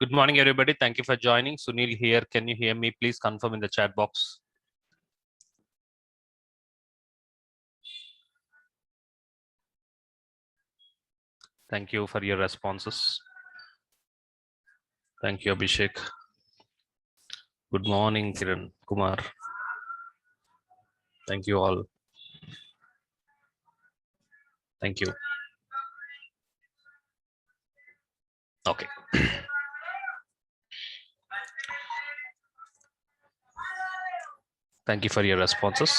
Good morning, everybody. Thank you for joining. Sunil here. Can you hear me? Please confirm in the chat box. Thank you for your responses. Thank you, Abhishek. Good morning, Kiran Kumar. Thank you all. Thank you. Okay. Thank you for your responses.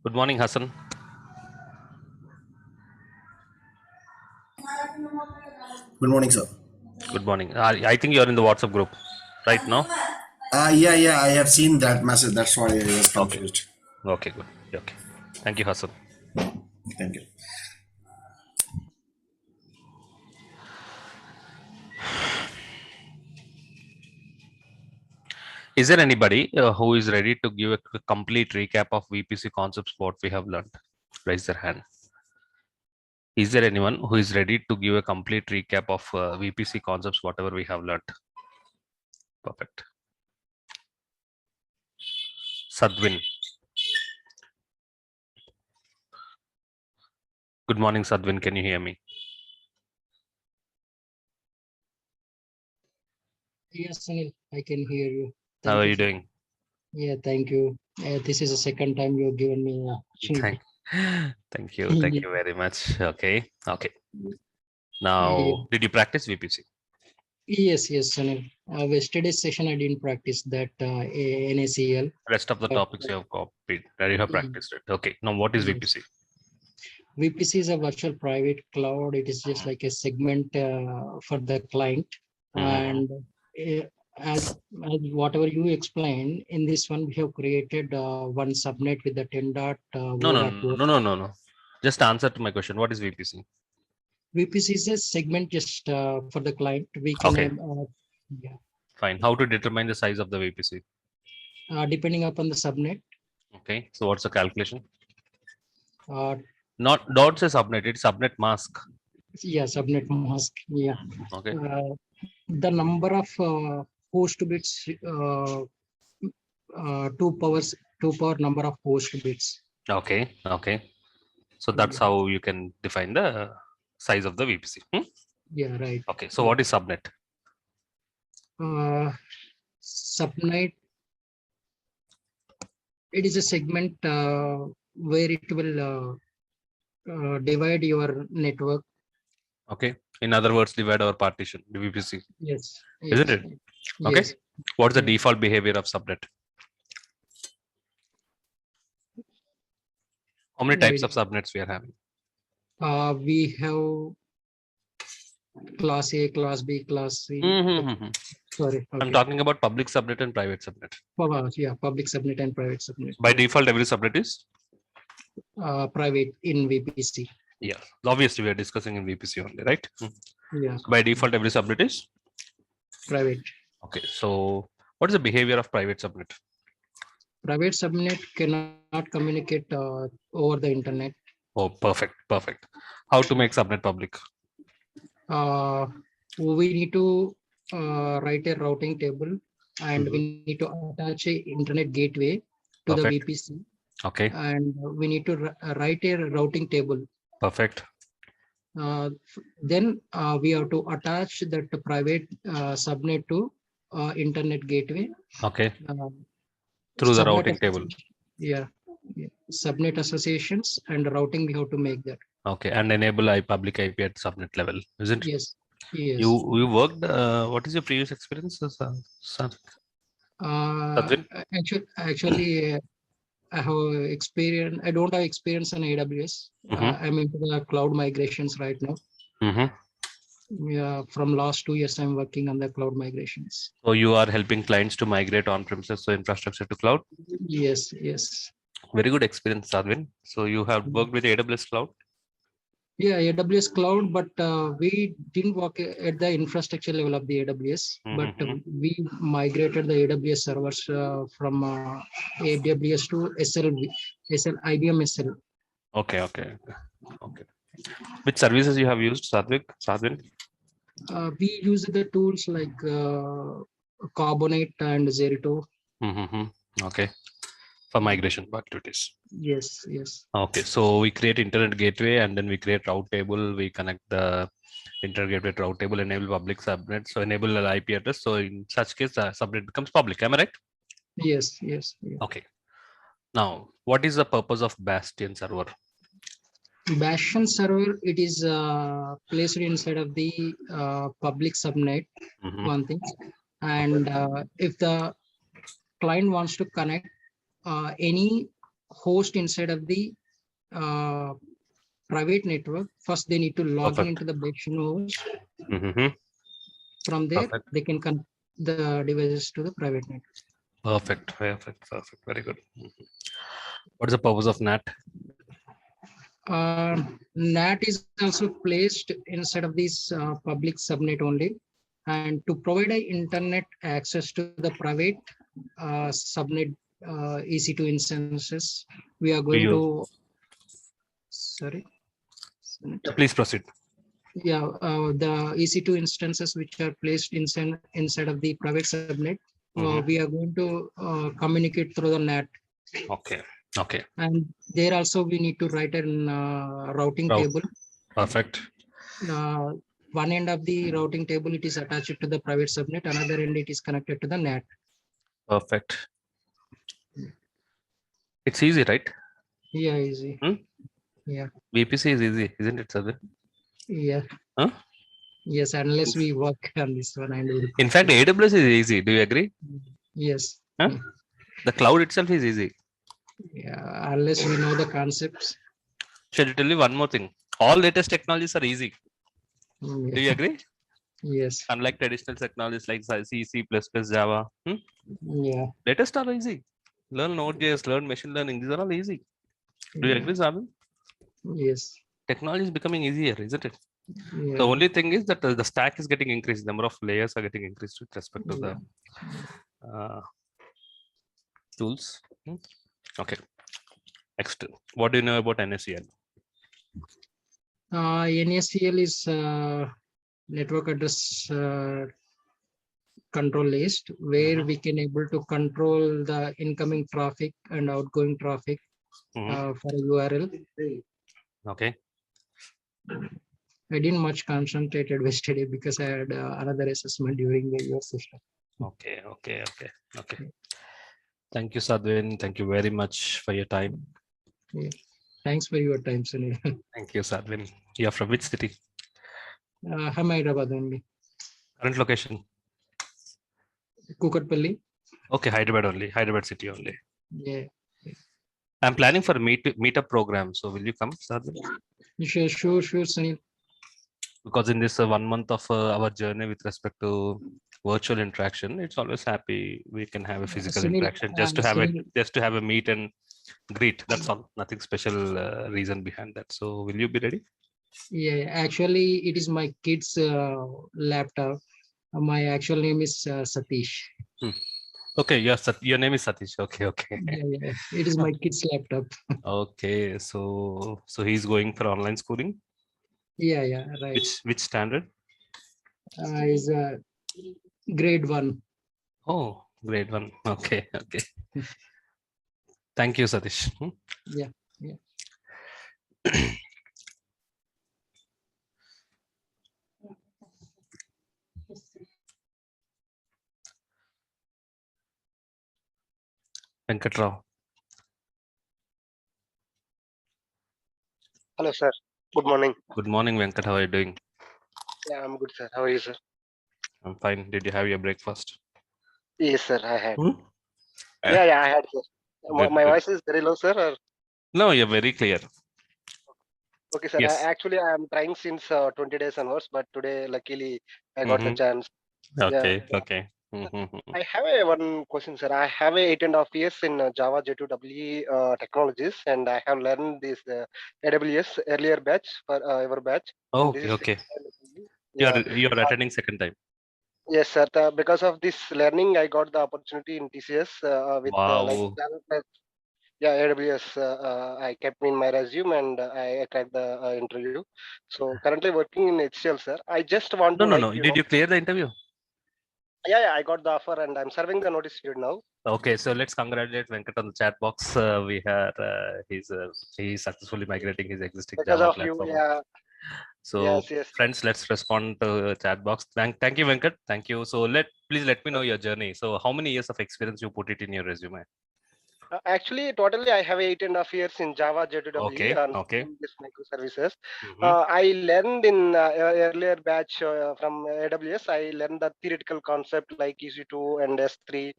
Good morning, Hassan. Good morning, sir. Good morning. I think you're in the WhatsApp group right now. Yeah, I have seen that message. That's why I was Okay. confused. Okay, good. Okay. Thank you, Hassan. Thank you. Is there anybody who is ready to give a complete recap of VPC concepts, what we have learned? Raise their hand. Is there anyone who is ready to give a complete recap of VPC concepts, whatever we have learned? Perfect. Sadwin. Good morning, Sadwin. Can you hear me? Yes, Sunil, I can hear you. How are you doing? Yeah, thank you. This is the second time you've given me an opportunity. Thank you. Thank you very much. Okay. Okay. Now, did you practice VPC? Yes, Sunil. Yesterday's session I didn't practice that NACL. Rest of the topics you have copied, you have practiced it. Okay. Now, what is VPC? VPC is a virtual private cloud. It is just like a segment for the client. And as whatever you explained, in this one, we have created one subnet with the 10 dot. No. Just answer to my question. What is VPC? VPC is a segment just for the client. We can, yeah. Fine. How to determine the size of the VPC? Depending upon the subnet. Okay. So what's the calculation? Not say subnet, it's subnet mask. Yeah, subnet mask. Yeah. Okay. The number of host bits, 2 power number of host bits. Okay. Okay. So that's how you can define the size of the VPC. Yeah, right. Okay. So what is subnet? Subnet, it is a segment where it will divide your network. Okay. In other words, divide our partition, the VPC. Yes. Isn't it? Okay. Yes. What's the default behavior of subnet? How many types of subnets we are having? We have class A, class B, class C. Sorry. Okay. I'm talking about public subnet and private subnet. Yeah, public subnet and private subnet. By default, every subnet is private in VPC. Yeah, obviously we are discussing in VPC only, right? Yeah. By default, every subnet is private. Okay. So what is the behavior of private subnet? Private subnet cannot communicate over the internet. Oh, perfect. Perfect. How to make subnet public? We need to write a routing table and we need to attach a internet gateway to the VPC. Okay. And we need to write a routing table. Perfect. Then we have to attach that private subnet to internet gateway. Okay. Through the routing table. Yeah. Subnet associations and routing, we have to make that. Okay. And enable public IP at subnet level, isn't it? Yes. Yes. You worked, what is your previous experience? Actually, I have experience. I don't have experience in AWS. I'm into the cloud migrations right now. Yeah, from last 2 years, I'm working on the cloud migrations. So you are helping clients to migrate on-premises infrastructure to cloud? Yes. Very good experience, Sadwin. So you have worked with AWS cloud? Yeah, AWS cloud, but we didn't work at the infrastructure level of the AWS, but we migrated the AWS servers from AWS to IBM SL. Okay. Which services you have used, Sadhvin? We use the tools like Carbonate and Zerito. Okay. For migration activities. Yes. Okay, so we create internet gateway and then we create route table. We connect the internet gateway to route table, enable public subnet. So enable the IP address. So in such case, the subnet becomes public. Am I right? Yes. Okay. Now, what is the purpose of Bastion server? Bastion server, it is placed inside of the public subnet, one thing. And if the client wants to connect any host inside of the private network, first they need to log in into the Bastion host. From there, they can connect the devices to the private network. Perfect. Very good. What is the purpose of NAT? NAT is also placed inside of this public subnet only, and to provide a internet access to the private subnet EC2 instances, we are going to. Sorry. Please proceed. Yeah, the EC2 instances which are placed inside of the private subnet, we are going to communicate through the NAT. Okay. And there also we need to write a routing table. Perfect. One end of the routing table, it is attached to the private subnet. Another end, it is connected to the NAT. Perfect. It's easy, right? Yeah, easy. Yeah. VPC is easy, isn't it, Sadhvin? Yeah. Huh? Yes, unless we work on this one. In fact, AWS is easy. Do you agree? Yes. Huh? The cloud itself is easy. Yeah, unless we know the concepts. Should I tell you one more thing? All latest technologies are easy. Yeah. Do you agree? Yes. Unlike traditional technologies like C, C++, Java. Yeah. Latest are easy. Learn Node.js, learn machine learning. These are all easy. Do you agree, Sabin? Yes. Technology is becoming easier, isn't it? Yeah. The only thing is that the stack is getting increased. Number of layers are getting increased with respect to the tools. Okay. Next, what do you know about NACL? NACL is network address control list, where we can able to control the incoming traffic and outgoing traffic for a URL. Okay. I didn't much concentrated yesterday because I had another assessment during the year session. Okay. Thank you, Sadhvin. Thank you very much for your time. Yeah. Thanks for your time, Sunil. Thank you, Sadhvin. You are from which city? Hyderabad only. Current location? Kukatpalli. Okay, Hyderabad city only. Yeah. I'm planning for a meetup program. So will you come, Sadhvin? Sure, Sunil. Because in this 1 month of our journey with respect to virtual interaction, it's always happy we can have a physical Sunil, interaction just to have a meet and greet. That's all. Nothing special reason behind that. So will you be ready? Yeah, actually, it is my kid's laptop. My actual name is Satish. Okay, your name is Satish. Okay. Yeah. It is my kid's laptop. Okay, so he's going for online schooling. Yeah, right. Which standard? Is grade 1. Oh, grade 1. Okay. Thank you, Satish. Yeah. Venkatrao. Hello, sir. Good morning. Good morning, Venkat. How are you doing? Yeah, I'm good, sir. How are you, sir? I'm fine. Did you have your breakfast? Yes, sir. I had. Hmm? Yeah, I had, sir. Good. My voice is very low, sir. Or... No, you're very clear. Okay, sir. Yes. Actually, I'm trying since 20 days onwards, but today, luckily, I got the chance. Okay. I have one question, sir. I have 8.5 years in Java J2EE technologies, and I have learned this AWS earlier batch for your batch, and this Okay, is okay. second time. Yeah. You're attending second time. Yes, sir. Because of this learning, I got the opportunity in TCS with like Wow. yeah, AWS. I kept in my resume and I cracked the interview. So currently working in HCL, sir. I just want No, to no, like no. Did you clear the interview? yeah, I got the offer and I'm serving the notice period now. Okay, so let's congratulate Venkat on the chat box. We had he's successfully migrating his existing Because Java of you, platform. yeah, So yes, yes. friends, let's respond to the chat box. Thank you, Venkat. Thank you. So please let me know your journey. So how many years of experience you put it in your resume? Actually, totally, I have 8.5 years in Java J2EE Okay, on okay. this microservices. Mhm. I learned in earlier batch from AWS. I learned the theoretical concept like EC2 and S3.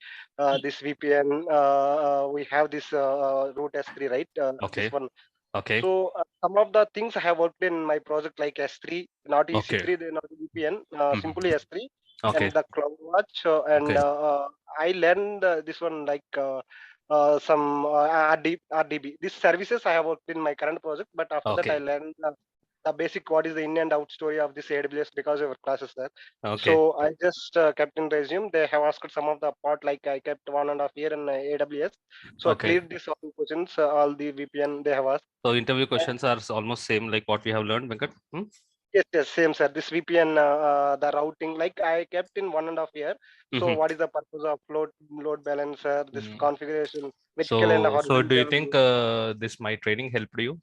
This VPN. We have this root S3, right? This Okay, one. okay, So some of the things I have worked in my project like S3, not okay. EC3, not VPN, Mhm. simply S3 Okay, and the CloudWatch. And okay, I learned this one like some RDB. These services I have worked in my current project, but after that I okay, learned the basic what is the in and out story of this AWS because of our classes there. okay, So I just kept in resume. They have asked some of the part like I kept 1.5 year in AWS. So I okay. cleared these all questions, all the VPN they have asked. So interview And questions are almost same like what we have learned, Venkat. Hmm? yes, yes, same sir. This VPN, the routing, like I kept in 1.5 year. So Mhm. what is the purpose of load balancer, this Mm. configuration, vertical and So do you horizontal? think this my training helped you?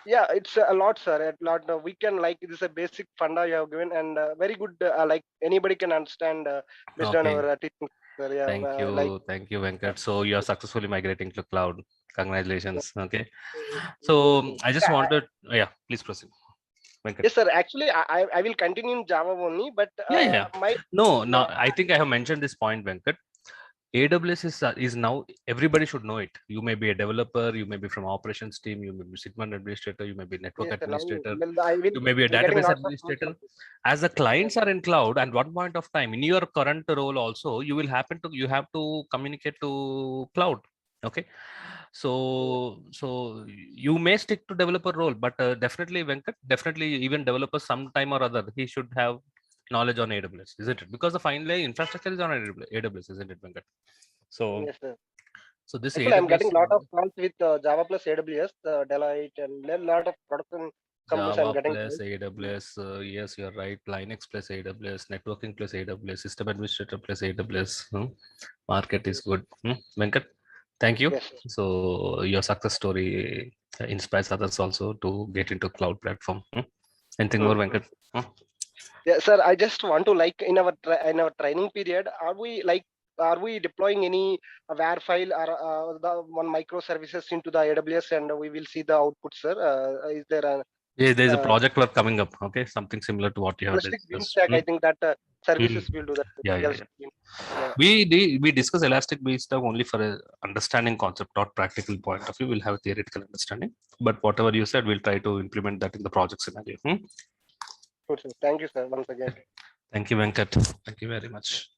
Yeah, it's a lot, sir. A lot. We can like this is a basic funda you have given, and very good. Like anybody can understand based on Okay. our teaching. Sir. Yeah, Thank you, uh, Venkat. So you are successfully migrating to cloud. yeah. Congratulations. Okay. So Mhm. I just wanted, yeah, please proceed, Venkat. Yes, sir. Actually, I will continue in Java only, but Yeah, yeah, yeah. my No, no, yeah. I think I have mentioned this point, Venkat. AWS is now everybody should know it. You may be a developer, you may be from operations team, you may be Sigma administrator, you may be network Yes, sir. Now administrator, well, I will. you may be a I'm getting database lots of calls administrator. from this. As the Yeah. clients are in cloud, at one point of time in your current role also, you have to communicate to cloud. Okay. Yeah. So you may stick to developer role, but definitely Venkat, definitely even developer sometime or other, he should have knowledge on AWS, isn't it? Because the finally infrastructure is on AWS, isn't it, Venkat? So, Yes, sir. so this Actually, I'm getting AWS a lot of calls with Java plus AWS, Deloitte, and a lot of production companies I'm Java getting plus calls. AWS, yes, you're right. Linux plus AWS, networking plus AWS, system administrator plus AWS. Market is good. Venkat, thank you. Yes, sir. So your success story inspires others also to get into cloud platform. Anything more, Mhm. Venkat? Hmm? Yeah, sir. I just want to like in our in our training period, are we deploying any WAR file or the one microservices into the AWS and we will see the output, sir? Is there a Yeah, there's a uh, project work coming up. Okay, something similar to what you have holistic beam discussed. stack? I think that Hmm. services will do that. Yeah, yeah, Single yeah. stream. Yeah. We discuss elastic based stuff only for a understanding concept, not practical point of view. We'll have theoretical understanding, but whatever you said, we'll try to implement that in the project scenario. Good, sir. Thank you, sir. Once again. Thank you, Venkat. Thank you very much.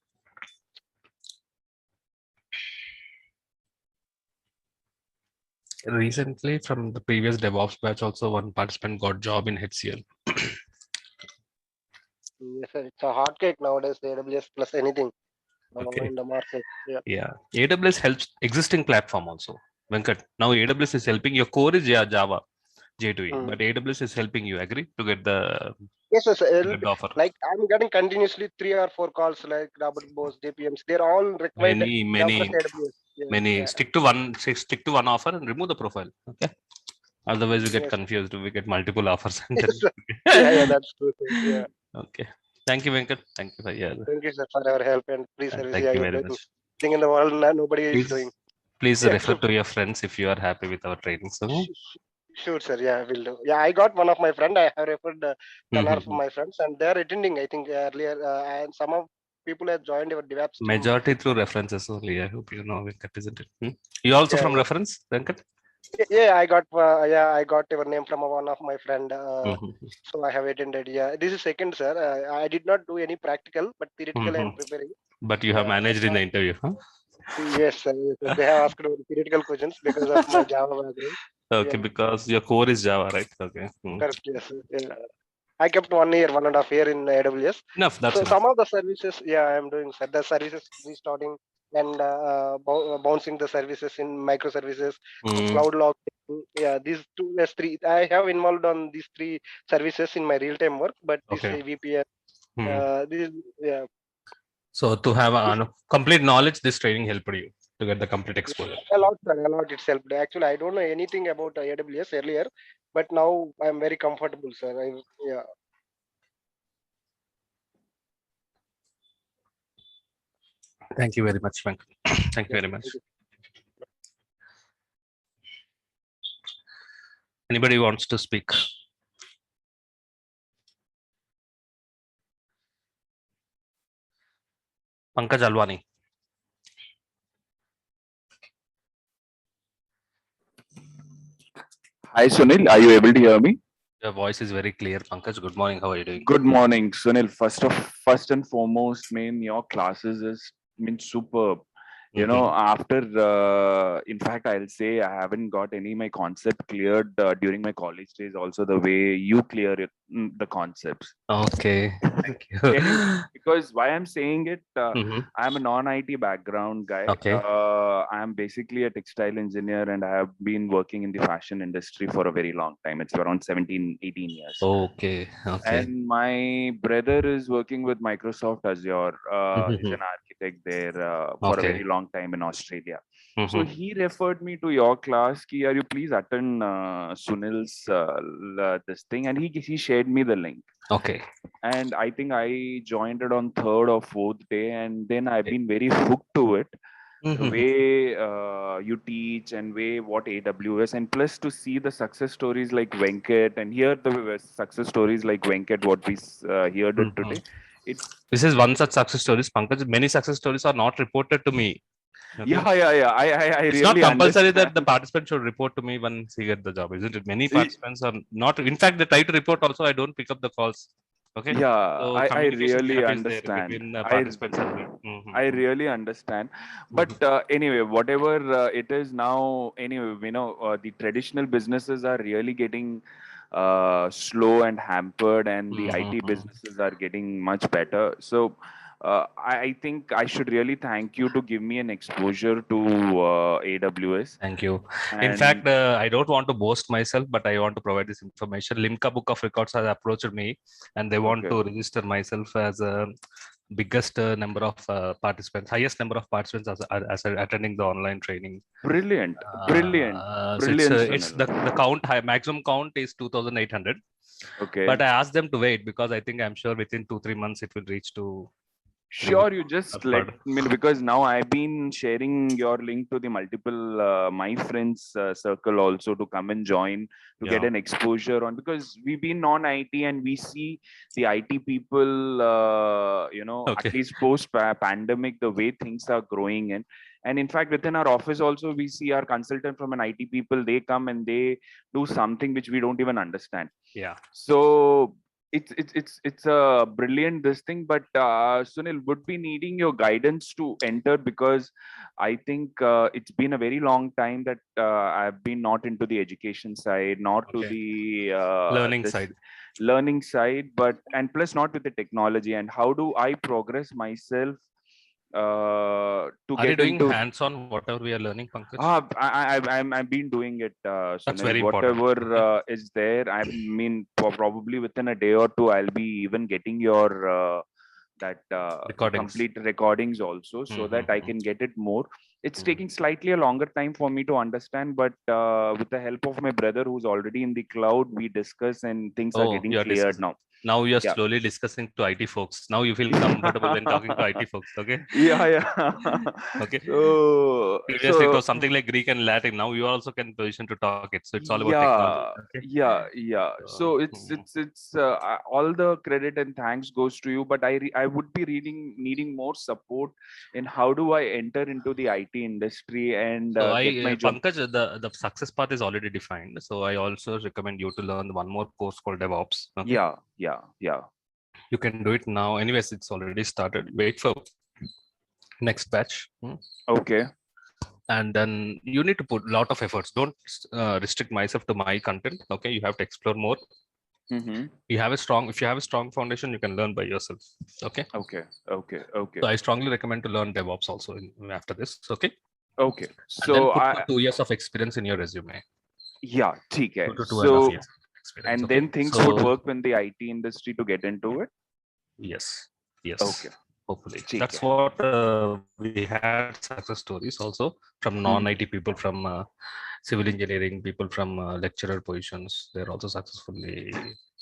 Recently, from the previous DevOps batch, also one participant got job in HCL. Yes, sir. It's a hot cake nowadays. The AWS plus anything Okay. in the market. Yeah. Yeah. AWS helps existing platform also. Venkat. Now AWS is helping. Your core is Java, J2E, Mm. but AWS is helping you. Agree to get the Yes, yes. offer. Like I'm getting continuously 3 or 4 calls like Robert Bose, JPMs. They're all required Many, Java plus many, AWS. Yeah, many. yeah. Stick to one offer and remove the profile. Okay. Otherwise, we get Yes. confused. We get multiple offers and Yes, then. sir. Yeah, yeah, that's true, sir. Yeah. Okay. Thank you, Venkat. Thank you for yeah. Thank you, sir, for your help and free service. Thank Yeah, you you're very doing much. thing in the world nobody is doing. Please Yeah. refer to your friends if you are happy with our training. So, Sure, sir. Yeah, I will do. Yeah, I got one of my friend. I have referred 10 or from Mhm. my friends, and they are attending. I think earlier, and some of people have joined your DevOps team. Majority through references only. I hope you know Venkat, isn't it? You also Yeah, from yeah, reference, Venkat? yeah. I got your name from one of my friend. Mhm. So I have attended. Yeah, this is second, sir. I did not do any practical, but theoretical I'm Mhm. preparing. But you have Yeah. managed in the interview, huh? Yes, sir. Yes, sir. They have asked very theoretical questions because of my Java background. Okay, Yeah, because your core is Java, right? Okay. correct. Yes, sir. Yeah. I kept 1 year, 1.5 year in AWS. Enough. That's So enough. some of the services, yeah, I'm doing the services restarting and bouncing the services in microservices, Mm, cloud log. Yeah, these two, there's three. I have involved on these three services in my real-time work, but this okay. VPN, Hmm. this, yeah, So to have this a complete knowledge, this training helped you to get the complete exposure. a lot, sir, a lot itself. Actually, I don't know anything about AWS earlier, but now I'm very comfortable, sir. Yeah. Thank you very much, Frank. Thank you Yes, very much. thank you. Anybody wants to speak? Pankaj Alwani. Hi Sunil, are you able to hear me? Your voice is very clear. Pankaj, good morning. How are you doing? Good morning, Sunil. First and foremost, your classes is superb. Mhm. After in fact, I'll say I haven't got any my concept cleared during my college days. Also, the way you clear it, the concepts. Okay. Thank you. Telling because why I'm saying it, Mhm. I'm a non-IT background guy. Okay. I'm basically a textile engineer and I have been working in the fashion industry for a very long time. It's around 17, 18 years. Okay. Okay. And my brother is working with Microsoft Azure. He's Mhm. an architect there for a Okay. very long time in Australia. So Mhm. he referred me to your class. Ki, are you please attend Sunil's this thing? And he shared me the link. Okay. And I think I joined it on third or fourth day, and then I've been very hooked to it. The Mhm. way you teach and way what AWS, and plus to see the success stories like Venkat and hear the success stories like Venkat, what we heard it Mhm. today. It's This is one such success stories, Pankaj. Many success stories are not reported to me. Okay. yeah. I It's not really compulsory that the understand. participant should report to me once he get the job, isn't it? Many Y- participants are not. In fact, they try to report also. I don't pick up the calls. Okay. Yeah, So I communication really gap is there understand. between I participants and me. I Mhm. really understand. But Mhm. anyway, whatever it is now, anyway, the traditional businesses are really getting slow and hampered, and the IT Mhm. businesses are getting much better. So I think I should really thank you to give me an exposure to AWS. Thank you. In And fact, I don't want to boast myself, but I want to provide this information. Limca Book of Records has approached me, and they want okay, to register myself as a biggest number of participants, highest number of participants as attending the online training. brilliant, brilliant, So it's brilliant, it's Sunil. the count high, maximum count is 2,800, Okay. but I asked them to wait because I think I'm sure within 2-3 months it will reach to Sure, you just let upward. me because now I've been sharing your link to the multiple my friends circle also to come and join to get Yeah. an exposure on because we've been on IT and we see the IT people, at Okay. least post pandemic, the way things are growing and in fact within our office also we see our consultant from an IT people, they come and they do something which we don't even understand. Yeah. So it's a brilliant this thing, but Sunil would be needing your guidance to enter because I think it's been a very long time that I've been not into the education side, not to Okay. the Learning this side. learning side, but and plus not with the technology. And how do I progress myself to Are you get doing into hands-on whatever we are learning, Pankaj? I've been doing it, That's Sunil. very important. Whatever Okay. is there, I mean, probably within a day or two, I'll be even getting your that the Recordings. complete recordings also, so that I Mm-hmm. can get it more. It's taking slightly a longer time for me to understand, but with the help of my brother who's already in the cloud, we discuss and things are Oh, getting you are cleared discussing. now. Now you are Yeah. slowly discussing to IT folks. Now you feel comfortable when talking to IT folks. Okay. Yeah. Okay. Previously it So was something like Greek and Latin. Now you also can position to talk it. So it's all about technology. yeah, Okay. yeah. So it's all the credit and thanks goes to you, but I would be reading needing more support in how do I enter into the IT industry and So get my job. Pankaj, the success path is already defined. So I also recommend you to learn one more course called DevOps. Okay. Yeah. You can do it now. Anyways, it's already started. Wait for next batch. Okay. And then you need to put a lot of efforts. Don't restrict myself to my content. Okay, you have to explore more. Mm-hmm. If you have a strong foundation, you can learn by yourself. Okay. Okay. Okay. Okay. So I strongly recommend to learn DevOps also after this. Okay. Okay. And then So put for 2 years of experience in your resume. yeah, ठीक है. 2 to 2.5 So years experience. and Okay? then things So, would work when the IT industry to get into it. yes. Okay. Hopefully. ठीक That's है. what we had success stories also from non-IT people, from civil engineering, people from lecturer positions. They're also successfully,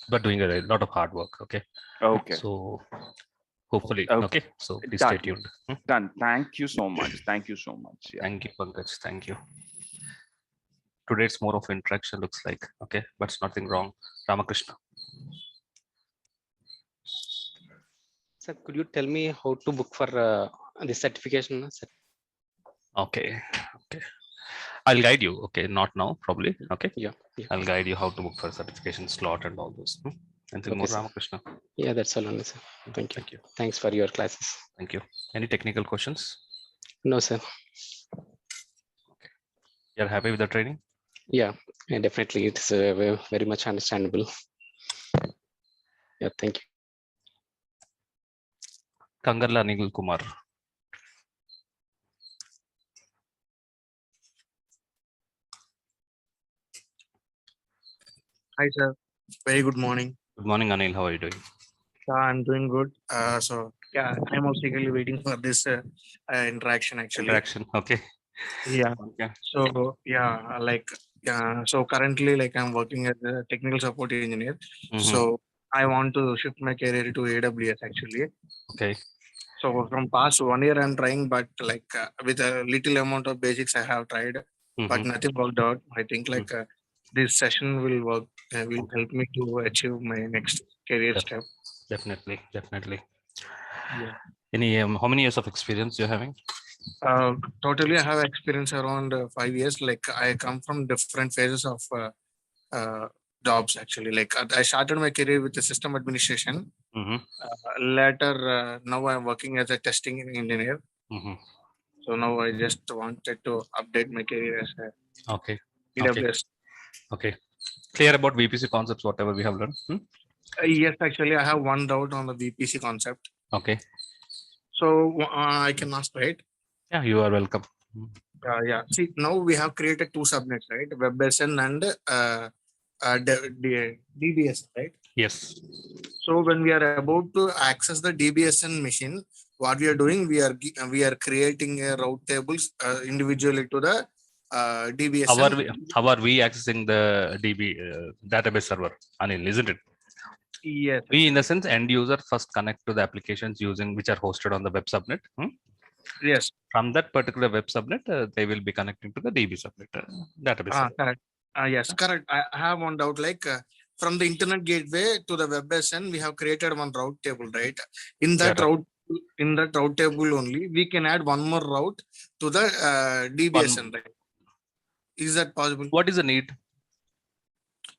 but doing a lot of hard work. Okay. Okay. So hopefully, Okay. okay. So please stay Done. tuned. Done. Thank you so much. Thank you so much. Yeah. Thank you, Pankaj. Thank you. Today it's more of interaction, looks like. Okay, but it's nothing wrong. Ramakrishna. Sir, could you tell me how to book for the certification? Sir? Okay. I'll guide you. Okay, not now, probably. Okay. Yeah. I'll guide you how to book for certification slot and all those. Anything Okay, more, sir. Ramakrishna? Yeah, that's all only, sir. Thank you. Thank you. Thanks for your classes. Thank you. Any technical questions? No, sir. You're happy with the training? Yeah, definitely. It's very much understandable. Yeah, thank you. Kangarla Nigul Kumar. Hi, sir. Very good morning. Good morning, Anil. How are you doing? I'm doing good. So yeah, I'm also eagerly waiting for this interaction actually. Interaction. Okay. Yeah. Okay. So yeah, so currently like I'm working as a technical support engineer. So I want to shift my career to AWS actually. Okay. So from past 1 year I'm trying, but with a little amount of basics I have tried, but nothing worked out. I think this session will work. Will help me to achieve my next career step. Definitely. Yeah. How many years of experience you're having? Totally, I have experience around 5 years. Like I come from different phases of jobs actually. Like I started my career with the system administration. Later, now I'm working as a testing engineer. So now I just wanted to update my career as a AWS. Okay. Clear about VPC concepts, whatever we have learned. Yes, actually, I have one doubt on the VPC concept. Okay. So I can ask, right? Yeah, you are welcome. Yeah. See, now we have created two subnets, right? WebSN and DBS, right? Yes. So when we are about to access the DBSN machine, what we are doing, we are creating a route tables individually to the DBSN. How are we accessing the DB database server, Anil? Isn't it? Yes. We, in the sense, end user first connect to the applications which are hosted on the web subnet. Yes. From that particular web subnet, they will be connecting to the DB subnet database. Correct. Yes, correct. I have one doubt. From the internet gateway to the WebSN, we have created one route table, right? In that route table only, we can add one more route to the DBSN, right? Is that possible? What is the need?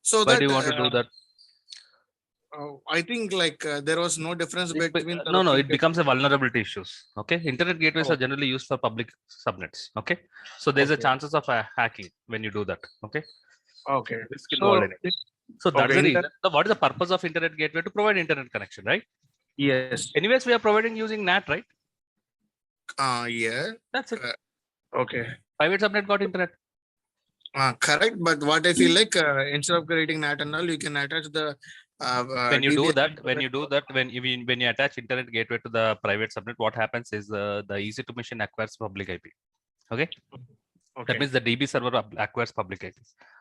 So why do you want to do that? I think there was no difference between no, it becomes a vulnerability issues. Okay, internet gateways are generally used for public subnets. Okay, so there's a chances of hacking when you do that. Okay. So that's the reason. What is the purpose of internet gateway? To provide internet connection, right? Yes. Anyways, we are providing using NAT, right? Yeah. That's it. Okay. Private subnet got internet. Correct, but what I feel instead of creating NAT and all, you can attach the when you do that, when you attach internet gateway to the private subnet, what happens is the EC2 machine acquires public IP. Okay. That means the DB server acquires public IP.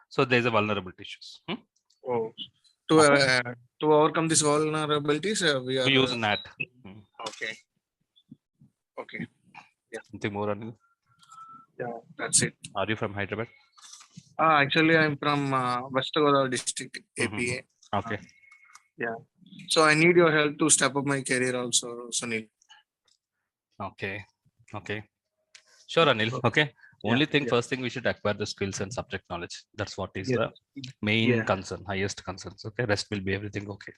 So there's a vulnerability issues. To overcome these vulnerabilities, we use NAT. Okay. Yeah. Anything more, Anil? Yeah, that's it. Are you from Hyderabad? Actually, I'm from West Godavari district, APA. Okay. Yeah. So I need your help to step up my career also, Sunil. Okay. Sure, Anil. Okay. Only thing, first thing, we should acquire the skills and subject knowledge. That's what is the main concern, highest concerns. Okay. Rest will be everything okay.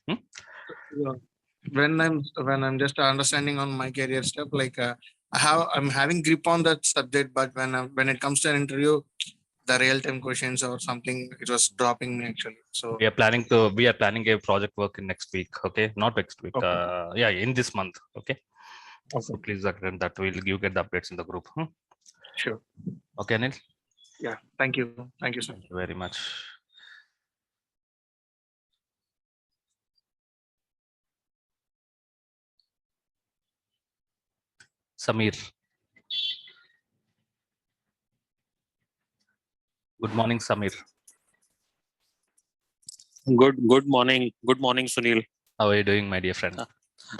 When I'm just understanding on my career step, I'm having grip on that subject, but when it comes to an interview, the real time questions or something, it was dropping me actually. So We are planning a project work in next week. Okay, not next week. okay, Yeah, in this month. Okay. okay, So please attend that. You get the updates in the group. sure. Okay, Anil. Yeah, thank you, sir. Thank you very much. Samir. Good morning, Samir. Good morning. Good morning, Sunil. How are you doing, my dear friend?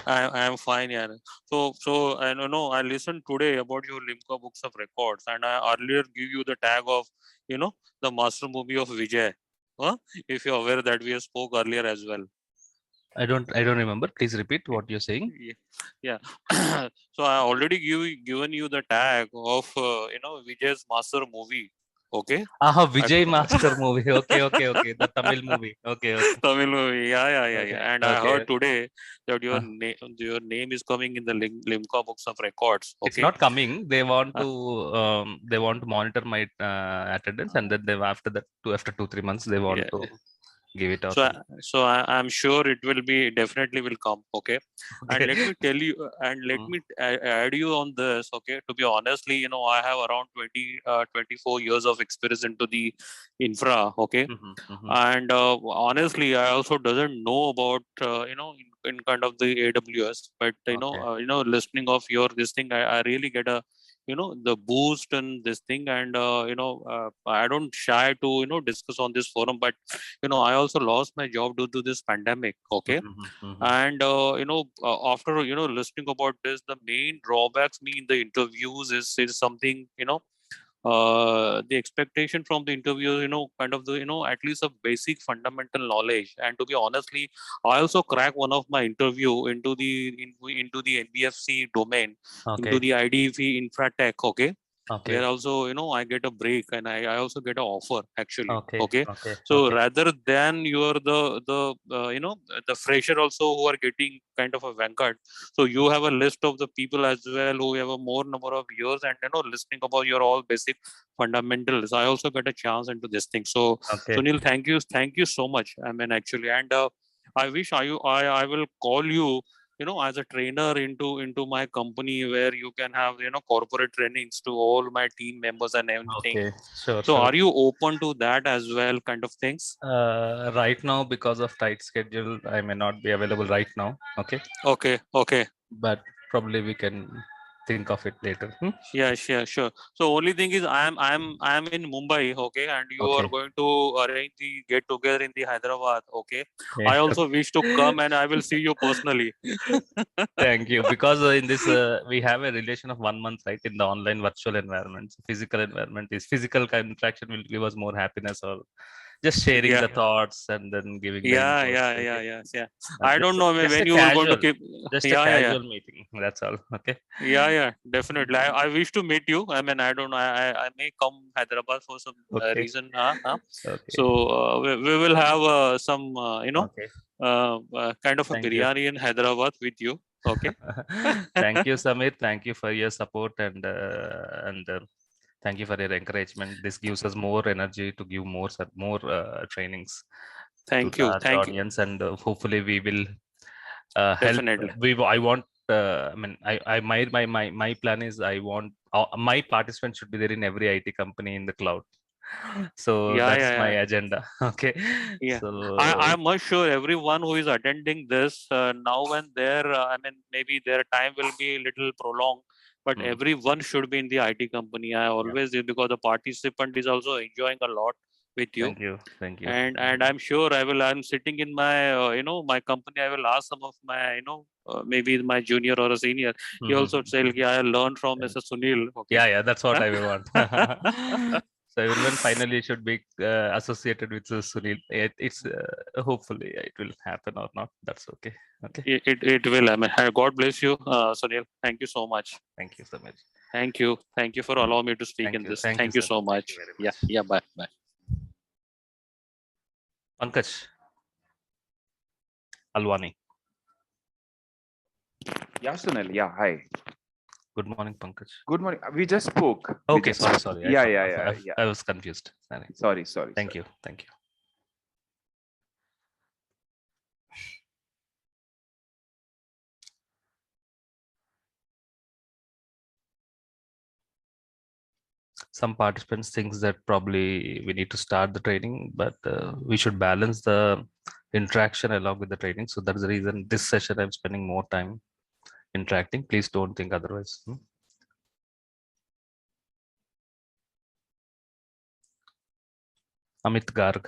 I am fine, yeah. So I don't know. I listened today about your Limca books of records, and I earlier give you the tag of the master movie of Vijay. Huh? If you're aware that we spoke earlier as well. I don't remember. Please repeat what you're saying. Yeah. So I already given you the tag of Vijay's master movie. Okay. Vijay Master movie. Okay. The Tamil movie. Okay. Tamil movie. Yeah. Okay. And I heard Okay. today that Uh, your name is coming in the Limca books of records. It's Okay. not coming. They want Uh, to monitor my attendance, and then after 2-3 months they want yeah. to give it out. I'm sure it will be definitely will come. Okay. And Okay. let me tell you, and let Mm. me add you on this. Okay. To be honestly, I have around 24 years of experience into the infra. Okay. Mhm. And honestly, I also doesn't know about in kind of the AWS, but Okay. listening of your this thing, I really get a the boost and this thing, and I don't shy to discuss on this forum, but I also lost my job due to this pandemic. Okay. Mhm. And after listening about this, the main drawbacks me in the interviews is something the expectation from the interview, kind of the at least a basic fundamental knowledge. And to be honestly, I also crack one of my interview into the NBFC domain, into Okay. the IDV infratech. Okay. Where Okay. also I get a break, and I also get an offer actually. Okay. Okay. Okay. So Okay. rather than you're the fresher also who are getting kind of a vanguard, so you have a list of the people as well who have a more number of years, and listening about your all basic fundamentals. I also get a chance into this thing. So Okay. Sunil, thank you so much. I mean, actually, and I wish I will call you as a trainer into my company, where you can have corporate trainings to all my team members and everything. Okay. Sure. So Sure. are you open to that as well, kind of things? Right now, because of tight schedule, I may not be available right now. Okay. Okay. But probably we can think of it later. Yeah, sure. So only thing is I'm in Mumbai, okay, and you are Okay. going to arrange the get together in the Hyderabad, okay. Yeah. I also wish to come, and I will see you personally. Thank you. Because in this, we have a relation of 1 month, right? In the online virtual environment, so physical environment is physical interaction will give us more happiness, or just sharing Yeah, the thoughts and then giving the yeah, inputs. Okay. yeah. I don't know Just a when you will going to casual, keep. just a Yeah. casual meeting. That's all. Okay. Yeah, definitely. I wish to meet you. I mean, I don't know. I may come Hyderabad for some Okay. reason. Okay. So we will have some, Okay. kind of a Thank you. biryani in Hyderabad with you. Okay. Thank you, Samir. Thank you for your support, and thank you for your encouragement. This gives us more energy to give more trainings to Thank the you. our Thank you. audience, and hopefully we will help. Definitely. I want. I mean, my plan is I want my participants should be there in every IT company in the cloud. So that's my Yeah. agenda. Okay. Yeah. So I'm much sure everyone who is attending this now and there, I mean, maybe their time will be a little prolonged, but hmm, everyone should be in the IT company. I yeah. always do, because the participant is also enjoying a lot with you. Thank you. Thank you. And I'm sure I'm sitting in my my company. I will ask some of my maybe my junior or a senior. He also say, yeah, I learned from Mr. Sunil. Okay. Yeah, that's what I want. So everyone finally should be associated with Sunil. It's hopefully it will happen or not. That's okay. Okay. It will. I mean, God bless you, Sunil. Thank you so much. Thank you so much. Thank you for allowing me to speak Thank in you. this. Thank you, Thank you sir. so Thank you much. very much. Yeah. Bye. Pankaj Alwani. Yeah, Sunil. Yeah, hi. Good morning, Pankaj. Good morning. We just spoke. We Okay, just sorry, spoke. sorry. Yeah. I was confused. Sorry. Sorry. Thank you. Thank you. Some participants thinks that probably we need to start the training, but we should balance the interaction along with the training. So that's the reason this session I'm spending more time interacting. Please don't think otherwise. Amit Garg.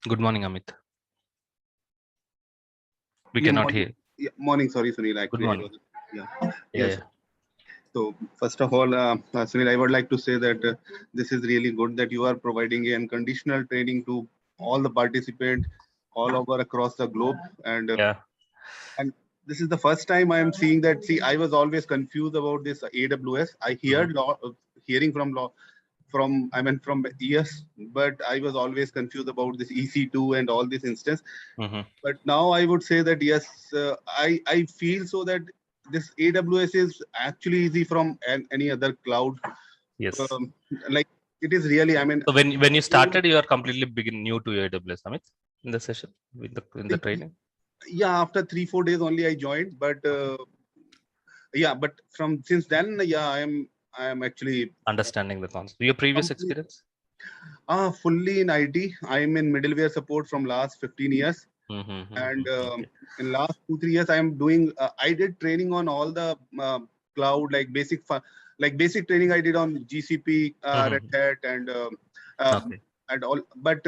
Good morning, Amit. We Yeah, cannot morning. hear. Yeah, morning. Sorry, Sunil. Good Actually, morning. yeah. Yeah. So first of all, Sunil, I would like to say that this is really good that you are providing a unconditional training to all the participants all over across the globe, and Yeah. and this is the first time I am seeing that. See, I was always confused about this AWS. I heard hearing from from years, but I was always confused about this EC2 and all this instance. But now I would say that yes, I feel so that this AWS is actually easy from any other cloud. Yes. Like it is really. I mean, So when you started, you are completely new to AWS, Amit, in the session in the training. Yeah, after 3-4 days only I joined, but yeah, but from since then, yeah, I am actually understanding the concept. Your previous experience? Fully in IT. I'm in middleware support from last 15 years. And in last 2-3 years, I am doing. I did training on all the cloud, like basic training. I did on GCP, Red Hat, and all. But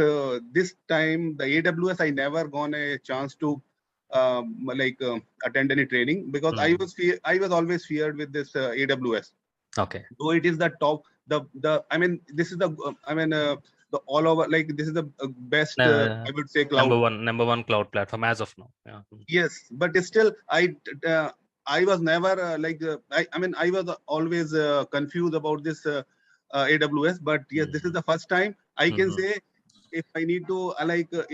this time, the AWS, I never gone a chance to attend any training because I was always feared with this AWS. Okay. Though it is the top, the I mean, this is the the all over, like this is the best I would say cloud. Number one cloud platform as of now. Yeah. Yes, but still I was never I mean I was always confused about this AWS, but yes, this is the first time I can say if I need to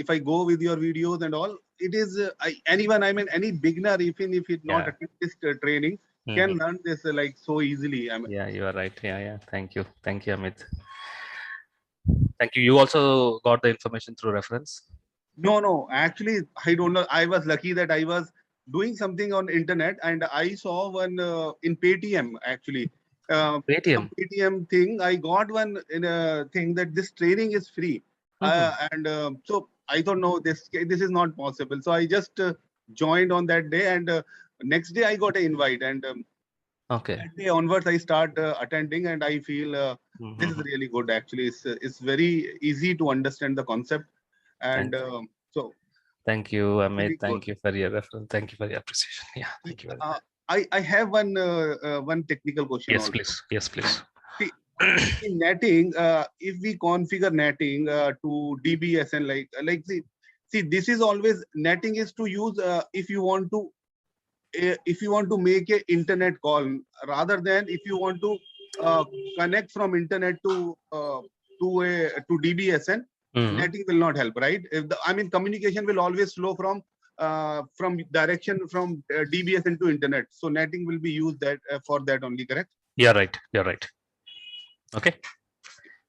if I go with your videos and all, it is anyone, I mean any beginner, even if it not attend this training, can learn this like so easily. I mean, yeah, you are right. Yeah. Thank you, Amit. Thank you. You also got the information through reference? No. Actually, I don't know. I was lucky that I was doing something on internet and I saw one in Paytm actually. Paytm. Paytm thing. I got one in a thing that this training is free, and so I don't know this is not possible. So I just joined on that day, and next day I got an invite, and okay. that day onwards I start attending, and I feel this is really good. Actually, it's very easy to understand the concept. And so thank you, Amit. Thank you for your reference. Thank you for your appreciation. Yeah, thank you very much. I have one technical question. Yes, also. please. Yes, please. See, in netting, if we configure netting to DBS and see, this is always netting is to use if you want to make a internet call, rather than if you want to connect from internet to DBSN. Netting will not help, right? I mean, communication will always flow from direction from DBSN to internet. So netting will be used that for that only, correct? Yeah, right. You're right. Okay.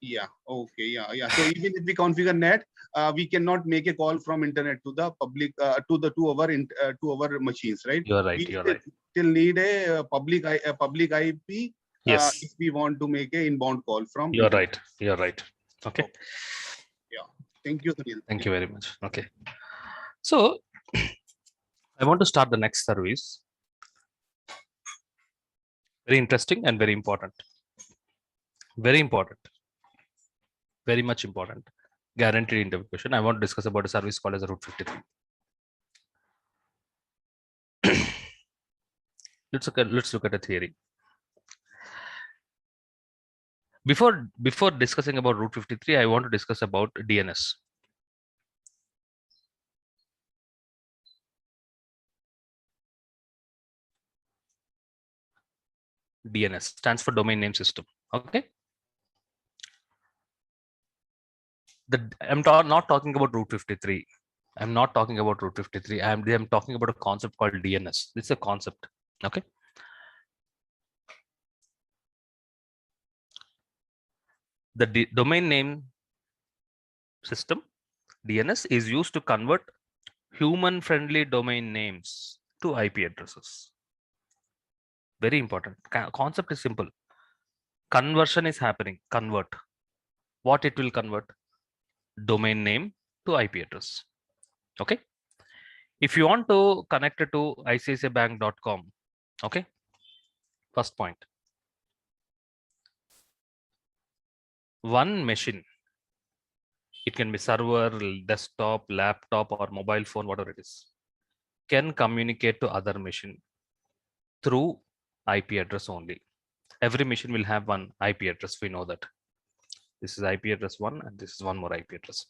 Yeah. Okay. Yeah. So even if we configure net, we cannot make a call from internet to the public to our machines, right? You're right. We You're right. still need a public IP. Yes. If we want to make a inbound call from. You're right. You're right. Okay. Yeah. Thank you, Sunil. Thank you very much. Okay. So I want to start the next service. Very interesting and very important. Very important. Very much important. Guaranteed interview question. I want to discuss about a service called as Route 53. Let's look at a theory. Before discussing about Route 53, I want to discuss about DNS. DNS stands for domain name system. Okay. I'm not talking about Route 53. I'm not talking about Route 53. I'm talking about a concept called DNS. It's a concept. Okay. The domain name system, DNS, is used to convert human-friendly domain names to IP addresses. Very important. Concept is simple. Conversion is happening. Convert. What it will convert? Domain name to IP address. Okay. If you want to connect it to icicibank.com, okay. First point. One machine. It can be server, desktop, laptop, or mobile phone, whatever it is, can communicate to other machine through IP address only. Every machine will have one IP address. We know that. This is IP address 1 and this is one more IP address.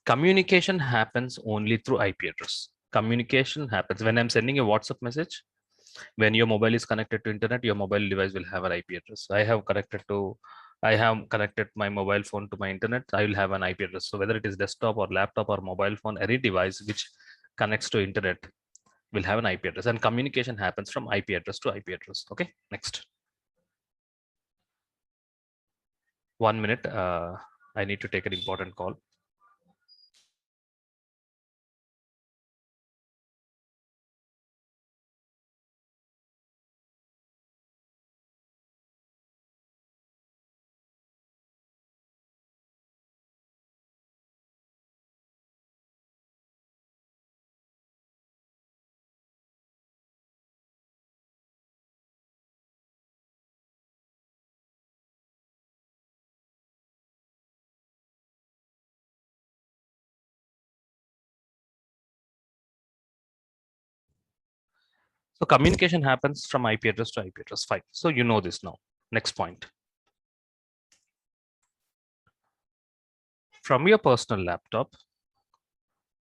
Communication happens only through IP address. Communication happens when I'm sending a WhatsApp message. When your mobile is connected to internet, your mobile device will have an IP address. I have connected my mobile phone to my internet. I will have an IP address. So whether it is desktop or laptop or mobile phone, any device which connects to internet will have an IP address, and communication happens from IP address to IP address. Okay, next. 1 minute. I need to take an important call. So communication happens from IP address to IP address. Fine. So you know this now. Next point. From your personal laptop,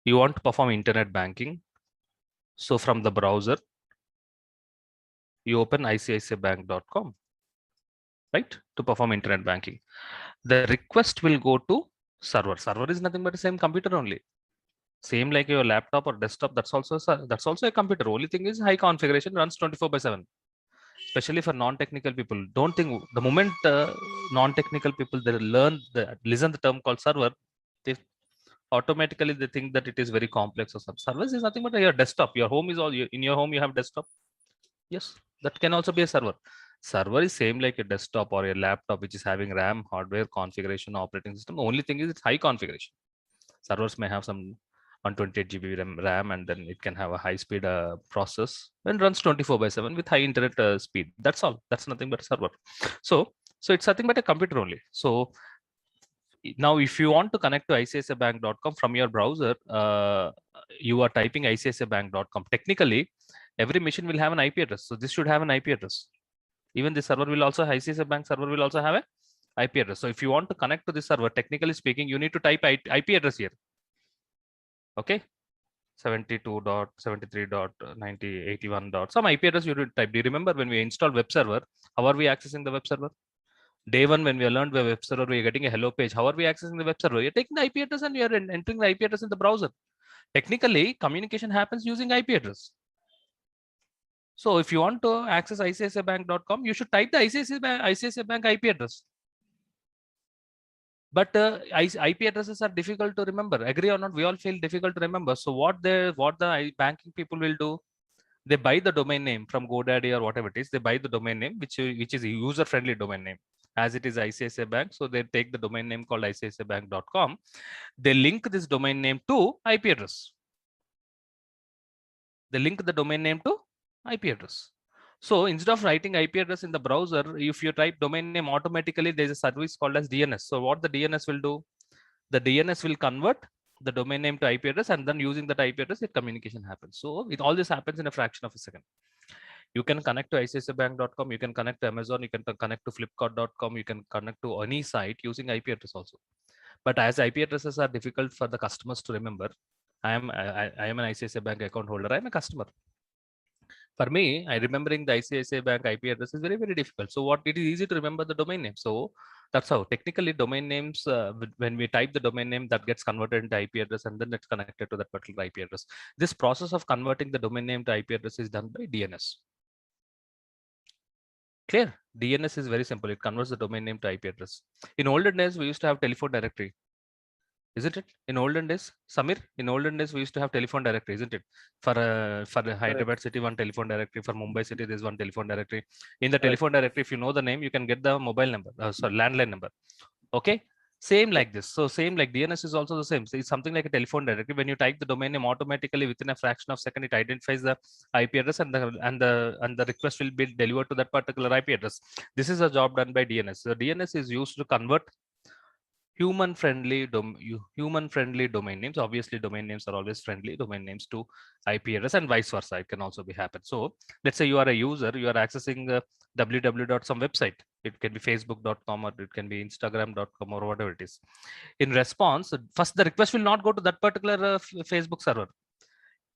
you want to perform internet banking. So from the browser, you open icicibank.com, right, to perform internet banking. The request will go to server. Server is nothing but the same computer only. Same like your laptop or desktop. That's also a computer. Only thing is high configuration, runs 24/7. Especially for non-technical people. Don't think the moment non-technical people they listen the term called server, they automatically they think that it is very complex or something. Server is nothing but your desktop. Your home is all in your home. You have desktop. Yes, that can also be a server. Server is same like a desktop or a laptop, which is having RAM, hardware, configuration, operating system. The only thing is it's high configuration. Servers may have some 128 GB RAM, and then it can have a high-speed process and runs 24/7 with high internet speed. That's all. That's nothing but a server. So it's nothing but a computer only. So now, if you want to connect to icicibank.com from your browser, you are typing icicibank.com. Technically, every machine will have an IP address. So this should have an IP address. Even the server will also, ICICI Bank server will also have a IP address. So if you want to connect to this server, technically speaking, you need to type IP address here. Okay. 72.73.9081. Some IP address you need to type. Do you remember when we installed web server? How are we accessing the web server? Day one, when we learned the web server, we are getting a hello page. How are we accessing the web server? You're taking the IP address and you're entering the IP address in the browser. Technically, communication happens using IP address. So if you want to access icicibank.com, you should type the ICICI Bank IP address. But IP addresses are difficult to remember. Agree or not? We all feel difficult to remember. So what the banking people will do? They buy the domain name from GoDaddy or whatever it is. They buy the domain name, which is a user-friendly domain name, as it is ICICI Bank. So they take the domain name called icicibank.com. They link this domain name to IP address. They link the domain name to IP address. So instead of writing IP address in the browser, if you type domain name, automatically there's a service called as DNS. So what the DNS will do? The DNS will convert the domain name to IP address, and then using that IP address, the communication happens. So all this happens in a fraction of a second. You can connect to icicibank.com, you can connect to Amazon, you can connect to flipkart.com, you can connect to any site using IP address also. But as IP addresses are difficult for the customers to remember, I am an ICICI Bank account holder. I am a customer. For me, I remembering the ICICI Bank IP address is very, very difficult. So what it is easy to remember the domain name. So that's how technically domain names, when we type the domain name, that gets converted into IP address and then it's connected to that particular IP address. This process of converting the domain name to IP address is done by DNS. Clear? DNS is very simple. It converts the domain name to IP address. In olden days, we used to have telephone directory. Isn't it? In olden days, Samir, in olden days, we used to have telephone directory, isn't it? For Hyderabad city, one telephone directory. For Mumbai city, there's one telephone directory. In the telephone directory, if you know the name, you can get the mobile number, sorry, landline number. Okay. Same like this. So same like DNS is also the same. So it's something like a telephone directory. When you type the domain name, automatically within a fraction of a second, it identifies the IP address and the request will be delivered to that particular IP address. This is a job done by DNS. So DNS is used to convert human friendly domain names. Obviously domain names are always friendly domain names to IP address and vice versa. It can also be happen. So let's say you are a user, you are accessing www. some website. It can be facebook.com or it can be instagram.com or whatever it is. In response, first the request will not go to that particular Facebook server.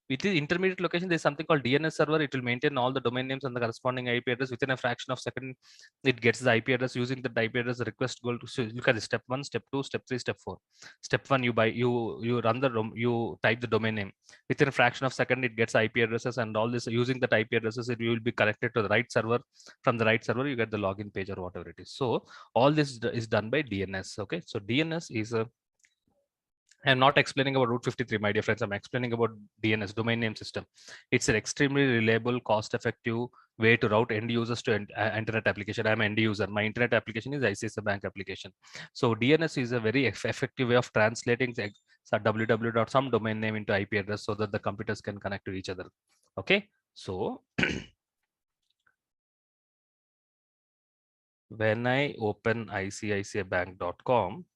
With the intermediate location, there's something called DNS server. It will maintain all the domain names and the corresponding IP address. Within a fraction of a second, it gets the IP address. Using the IP address, the request goes to, so look at this, step 1, step 2, step 3, step 4. Step 1, you run the you type the domain name. Within a fraction of a second, it gets IP addresses and all this. Using that IP addresses, it will be connected to the right server. From the right server, you get the login page or whatever it is. So all this is done by DNS. Okay, so DNS is a I'm not explaining about Route 53, my dear friends. I'm explaining about DNS, domain name system. It's an extremely reliable, cost-effective way to route end users to internet application. I'm an end user. My internet application is ICICI Bank application. So DNS is a very effective way of translating www. some domain name into IP address so that the computers can connect to each other. Okay, so when I open ICICIbank.com,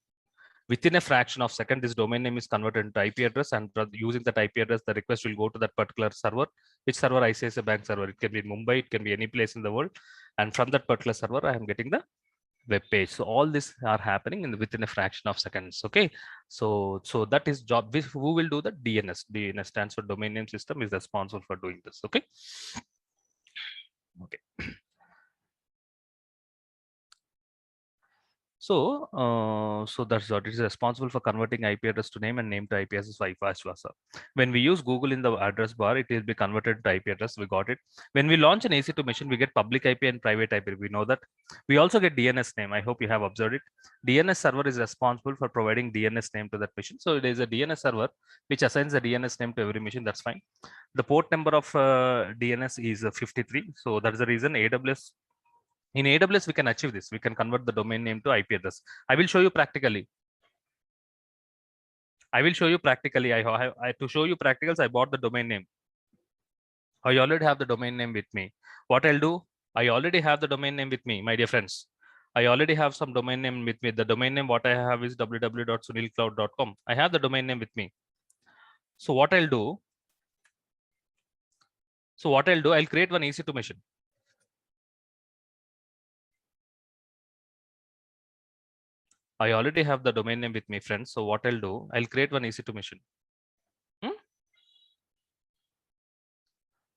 within a fraction of a second, this domain name is converted into IP address, and using that IP address, the request will go to that particular server. Which server? ICICI Bank server. It can be in Mumbai, it can be any place in the world. And from that particular server, I am getting the web page. So all this are happening within a fraction of seconds. Okay. So that is job. Who will do the DNS? DNS stands for domain name system, is responsible for doing this. Okay. Okay. So, that's what it is responsible for converting IP address to name and name to IP address, vice versa. When we use Google in the address bar, it will be converted to IP address. We got it. When we launch an EC2 machine, we get public IP and private IP. We know that. We also get DNS name. I hope you have observed it. DNS server is responsible for providing DNS name to that machine. So it is a DNS server which assigns a DNS name to every machine. That's fine. The port number of DNS is 53. So that's the reason AWS. In AWS, we can achieve this. We can convert the domain name to IP address. I will show you practically. To show you practicals, I bought the domain name. I already have the domain name with me. What I'll do, I already have the domain name with me, my dear friends. I already have some domain name with me. The domain name what I have is www.sunilcloud.com. I have the domain name with me. So what I'll do, I'll create one EC2 machine. I already have the domain name with me, friends. So what I'll do, I'll create one EC2 machine.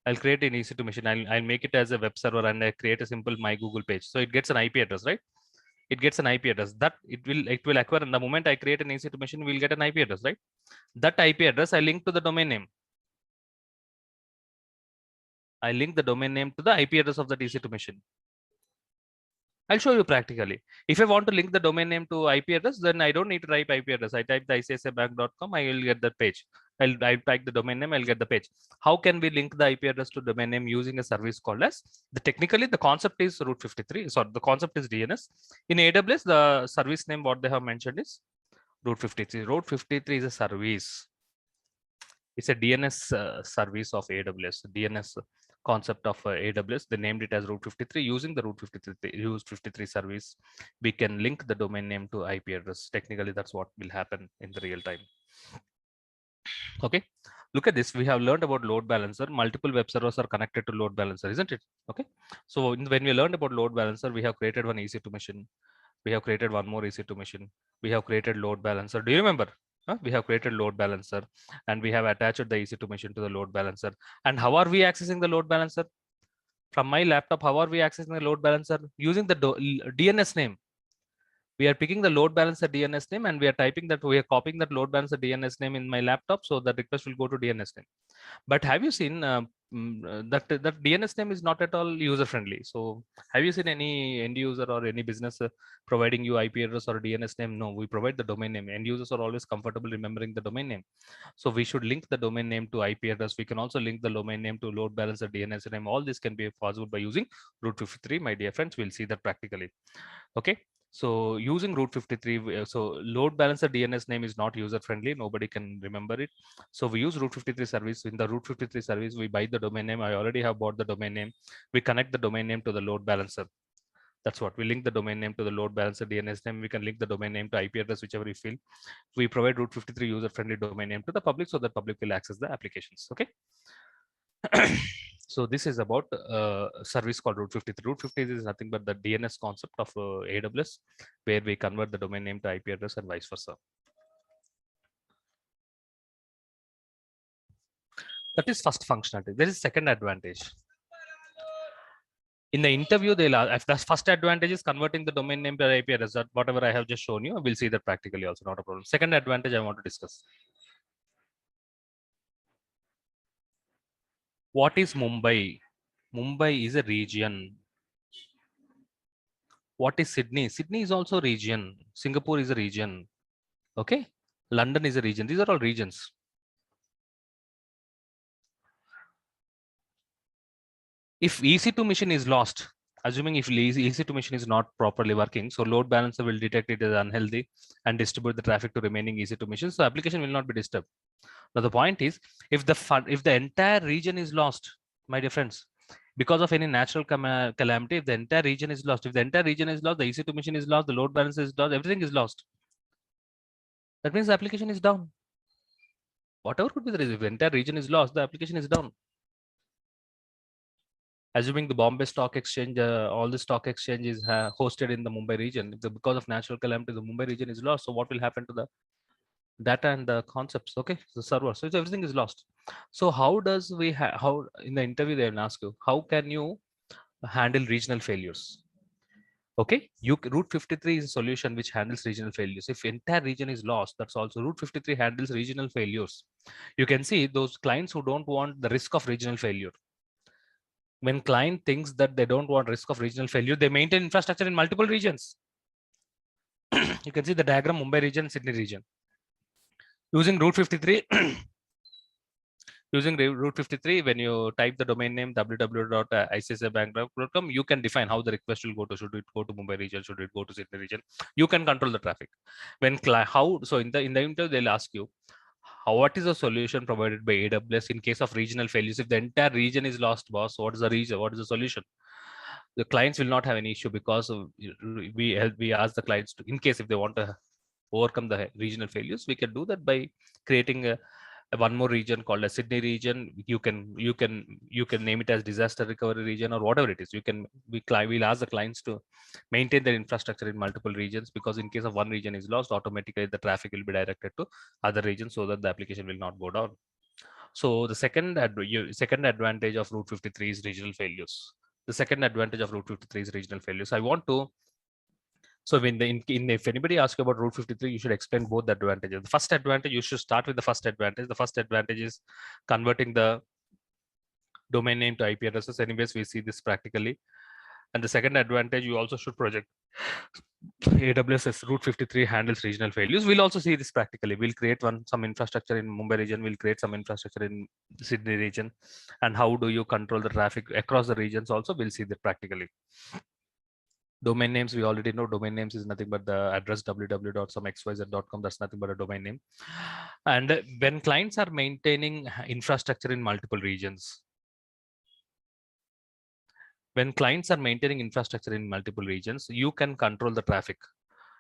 I'll create an EC2 machine. I'll make it as a web server and I create a simple my Google page. So it gets an IP address, right? It gets an IP address that it will acquire. And the moment I create an EC2 machine, we'll get an IP address, right? That IP address I link to the domain name. I link the domain name to the IP address of that EC2 machine. I'll show you practically. If I want to link the domain name to IP address, then I don't need to type IP address. I type the ICICIbank.com, I will get that page. I'll type the domain name, I'll get the page. How can we link the IP address to domain name using a service called as technically the concept is Route 53. So the concept is DNS. In AWS, the service name what they have mentioned is Route 53. Route 53 is a service. It's a DNS service of AWS. DNS concept of AWS. They named it as Route 53. Using the Route 53 service, we can link the domain name to IP address. Technically, that's what will happen in the real time. Okay, look at this. We have learned about load balancer. Multiple web servers are connected to load balancer, isn't it? Okay, so when we learned about load balancer, we have created one EC2 machine. We have created one more EC2 machine. We have created load balancer. Do you remember? We have created load balancer and we have attached the EC2 machine to the load balancer. And how are we accessing the load balancer? From my laptop, how are we accessing the load balancer? Using the DNS name. We are picking the load balancer DNS name and we are typing that, we are copying that load balancer DNS name in my laptop, so the request will go to DNS name. But have you seen that DNS name is not at all user friendly? So have you seen any end user or any business providing you IP address or DNS name? No, we provide the domain name. End users are always comfortable remembering the domain name. So we should link the domain name to IP address. We can also link the domain name to load balancer DNS name. All this can be possible by using Route 53. My dear friends, we'll see that practically. Okay. So using Route 53, so load balancer DNS name is not user friendly. Nobody can remember it. So we use Route 53 service. In the Route 53 service, we buy the domain name. I already have bought the domain name. We connect the domain name to the load balancer. That's what we link the domain name to the load balancer DNS name. We can link the domain name to IP address, whichever we feel. We provide Route 53 user friendly domain name to the public so that public will access the applications. Okay. So this is about service called Route 53. Route 53 is nothing but the DNS concept of AWS, where we convert the domain name to IP address and vice versa. That is first functionality. There is second advantage. In the interview, they'll ask, if the first advantage is converting the domain name to IP address, whatever I have just shown you, we'll see that practically also, not a problem. Second advantage I want to discuss. What is Mumbai? Mumbai is a region. What is Sydney? Sydney is also a region. Singapore is a region. Okay. London is a region. These are all regions. If EC2 machine is lost, assuming if EC2 machine is not properly working, so load balancer will detect it as unhealthy and distribute the traffic to remaining EC2 machines. So application will not be disturbed. Now the point is, if the entire region is lost, my dear friends, because of any natural calamity, if the entire region is lost, the EC2 machine is lost, the load balancer is lost, everything is lost. That means the application is down. Whatever could be the reason, if the entire region is lost, the application is down. Assuming the Bombay Stock Exchange, all the stock exchanges hosted in the Mumbai region, because of natural calamity, the Mumbai region is lost. So what will happen to the data and the concepts? Okay, the server. So everything is lost. So how does how in the interview they will ask you, how can you handle regional failures? Okay, Route 53 is a solution which handles regional failures. If entire region is lost, that's also Route 53 handles regional failures. You can see those clients who don't want the risk of regional failure. When client thinks that they don't want risk of regional failure, they maintain infrastructure in multiple regions. You can see the diagram, Mumbai region, Sydney region. Using Route 53, when you type the domain name www.iccibank.com, you can define how the request will go to. Should it go to Mumbai region? Should it go to Sydney region? You can control the traffic. So in the interview, they'll ask you, what is the solution provided by AWS in case of regional failures? If the entire region is lost, boss, what is the reason? What is the solution? The clients will not have any issue because we ask the clients to, in case if they want to overcome the regional failures, we can do that by creating one more region called a Sydney region. You can name it as disaster recovery region or whatever it is. We'll ask the clients to maintain their infrastructure in multiple regions, because in case of one region is lost, automatically the traffic will be directed to other regions so that the application will not go down. So the second advantage of Route 53 is regional failures. The second advantage of Route 53 is regional failures. I want to. So if anybody asks you about Route 53, you should explain both the advantages. The first advantage, you should start with the first advantage. The first advantage is converting the domain name to IP addresses. Anyways, we see this practically. And the second advantage, you also should project AWS Route 53 handles regional failures. We'll also see this practically. We'll create some infrastructure in Mumbai region. We'll create some infrastructure in Sydney region. And how do you control the traffic across the regions also? We'll see that practically. Domain names, we already know domain names is nothing but the address www.somexyz.com. That's nothing but a domain name. And when clients are maintaining infrastructure in multiple regions, you can control the traffic.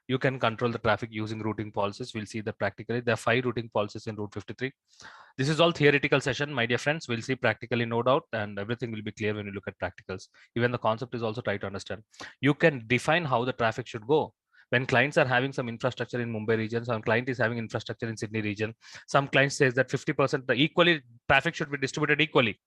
You can control the traffic using routing policies. We'll see that practically. There are 5 routing policies in Route 53. This is all theoretical session, my dear friends. We'll see practically, no doubt, and everything will be clear when you look at practicals. Even the concept is also try to understand. You can define how the traffic should go. When clients are having some infrastructure in Mumbai region, some client is having infrastructure in Sydney region. Some client says that 50% equally traffic should be distributed equally.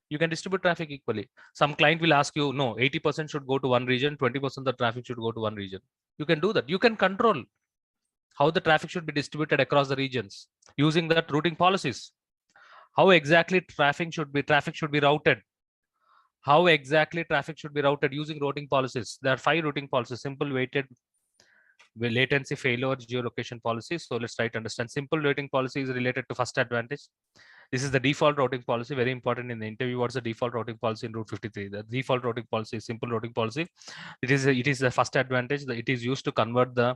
You can distribute traffic equally. Some client will ask you, no, 80% should go to one region, 20% of the traffic should go to one region. You can do that. You can control how the traffic should be distributed across the regions using that routing policies. How exactly traffic should be routed. How exactly traffic should be routed using routing policies. There are 5 routing policies: simple, weighted, latency, failure, geolocation policies. So let's try to understand. Simple routing policy is related to first advantage. This is the default routing policy, very important in the interview. What's the default routing policy in Route 53? The default routing policy is simple routing policy. It is the first advantage that it is used to convert the,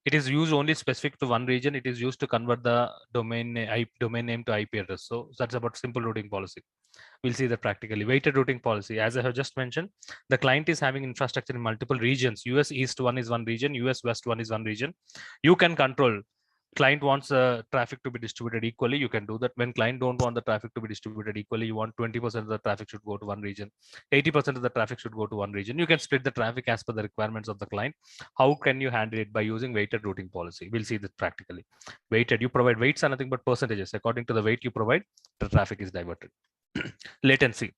it is used only specific to one region. It is used to convert the domain name to IP address. So that's about simple routing policy. We'll see that practically. Weighted routing policy, as I have just mentioned, the client is having infrastructure in multiple regions. US East 1 is one region, US West 1 is one region. You can control. Client wants traffic to be distributed equally, you can do that. When client don't want the traffic to be distributed equally, you want 20% of the traffic should go to one region, 80% of the traffic should go to one region. You can split the traffic as per the requirements of the client. How can you handle it? By using weighted routing policy. We'll see that practically. Weighted, you provide weights are nothing but percentages. According to the weight you provide, the traffic is diverted. Latency.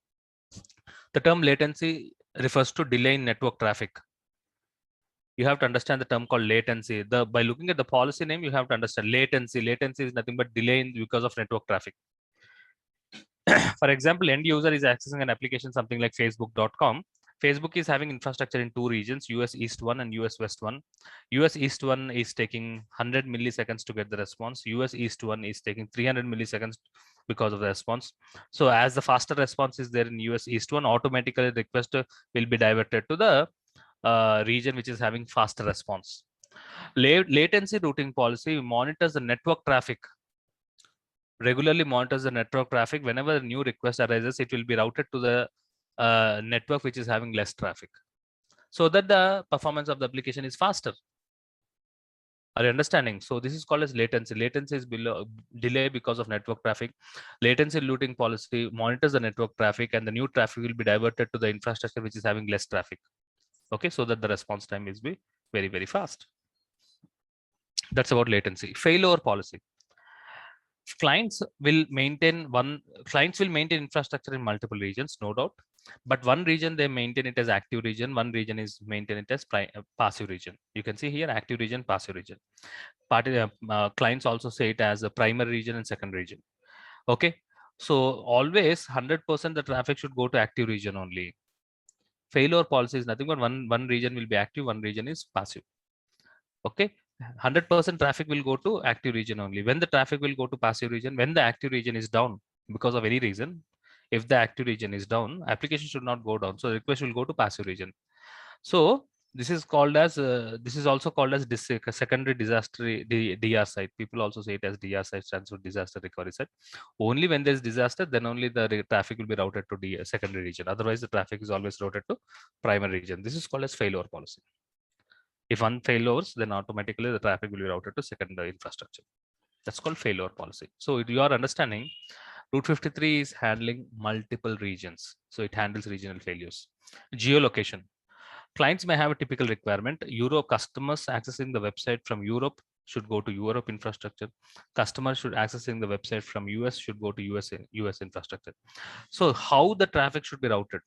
The term latency refers to delay in network traffic. You have to understand the term called latency. By looking at the policy name, you have to understand latency. Latency is nothing but delay because of network traffic. For example, end user is accessing an application, something like facebook.com. Facebook is having infrastructure in 2 regions, US East 1 and US West 1. US East 1 is taking 100 milliseconds to get the response. US East 1 is taking 300 milliseconds because of the response. So as the faster response is there in US East 1, automatically the request will be diverted to the region which is having faster response. Latency routing policy monitors the network traffic. Regularly monitors the network traffic. Whenever a new request arises, it will be routed to the network which is having less traffic, so that the performance of the application is faster. Are you understanding? So this is called as latency. Latency is below delay because of network traffic. Latency routing policy monitors the network traffic, and the new traffic will be diverted to the infrastructure which is having less traffic. Okay, so that the response time is be very, very fast. That's about latency. Failover policy. Clients will maintain infrastructure in multiple regions, no doubt. But one region they maintain it as active region, one region is maintain it as passive region. You can see here active region, passive region. Clients also say it as a primary region and secondary region. Okay, so always 100% the traffic should go to active region only. Failover policy is nothing but one region will be active, one region is passive. Okay, 100% traffic will go to active region only. When the traffic will go to passive region, when the active region is down because of any reason, if the active region is down, application should not go down, so request will go to passive region. So this is called as this is also called as secondary disaster DR site. People also say it as DR site, stands for disaster recovery site. Only when there's disaster, then only the traffic will be routed to secondary region. Otherwise the traffic is always routed to primary region. This is called as failover policy. If one failures, then automatically the traffic will be routed to secondary infrastructure. That's called failover policy. So you are understanding, Route 53 is handling multiple regions. So it handles regional failures. Geolocation. Clients may have a typical requirement. Europe customers accessing the website from Europe should go to Europe infrastructure. Customers should accessing the website from US should go to US infrastructure. So how the traffic should be routed,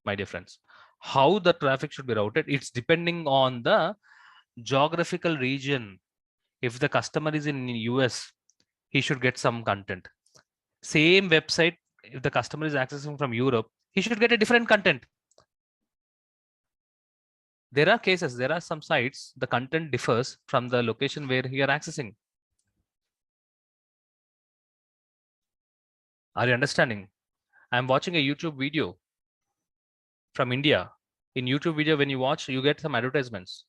my dear friends? How the traffic should be routed, it's depending on the geographical region. If the customer is in US, he should get some content. Same website, if the customer is accessing from Europe, he should get a different content. There are cases, there are some sites, the content differs from the location where you are accessing. Are you understanding? I'm watching a YouTube video from India. In YouTube video, when you watch, you get some advertisements.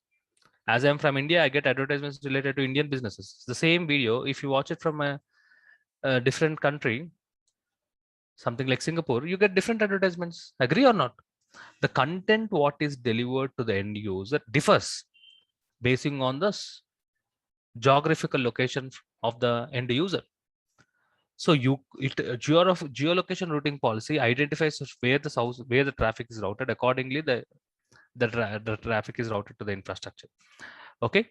As I'm from India, I get advertisements related to Indian businesses. The same video, if you watch it from a different country, something like Singapore, you get different advertisements. Agree or not? The content what is delivered to the end user differs basing on the geographical location of the end user. So geolocation routing policy identifies where the traffic is routed. Accordingly, the traffic is routed to the infrastructure. Okay.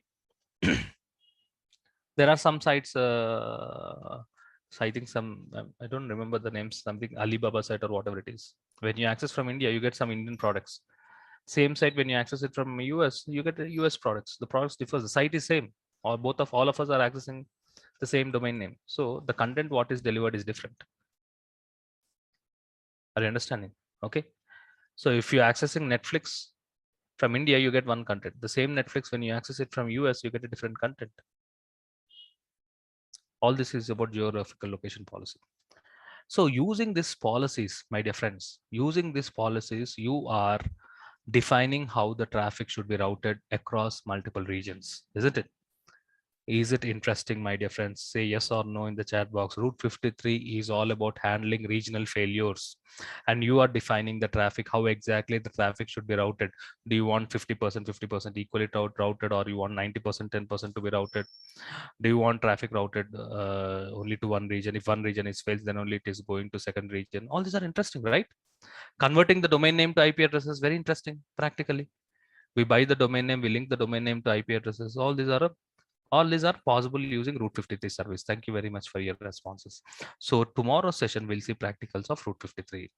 There are some sites So I think I don't remember the name, something Alibaba site or whatever it is. When you access from India, you get some Indian products. Same site, when you access it from US, you get the US products. The products differ. The site is same, or all of us are accessing the same domain name. So the content what is delivered is different. Are you understanding? Okay. So if you're accessing Netflix from India, you get one content. The same Netflix, when you access it from US, you get a different content. All this is about geographical location policy. So using these policies, my dear friends, using these policies, you are defining how the traffic should be routed across multiple regions, isn't it? Is it interesting, my dear friends? Say yes or no in the chat box. Route 53 is all about handling regional failures. And you are defining the traffic, how exactly the traffic should be routed. Do you want 50%, 50% equally routed, or you want 90%, 10% to be routed? Do you want traffic routed only to one region? If one region is fails, then only it is going to second region. All these are interesting, right? Converting the domain name to IP address is very interesting, practically. We buy the domain name, we link the domain name to IP addresses. All these are possible using Route 53 service. Thank you very much for your responses. So tomorrow's session, we'll see practicals of Route 53.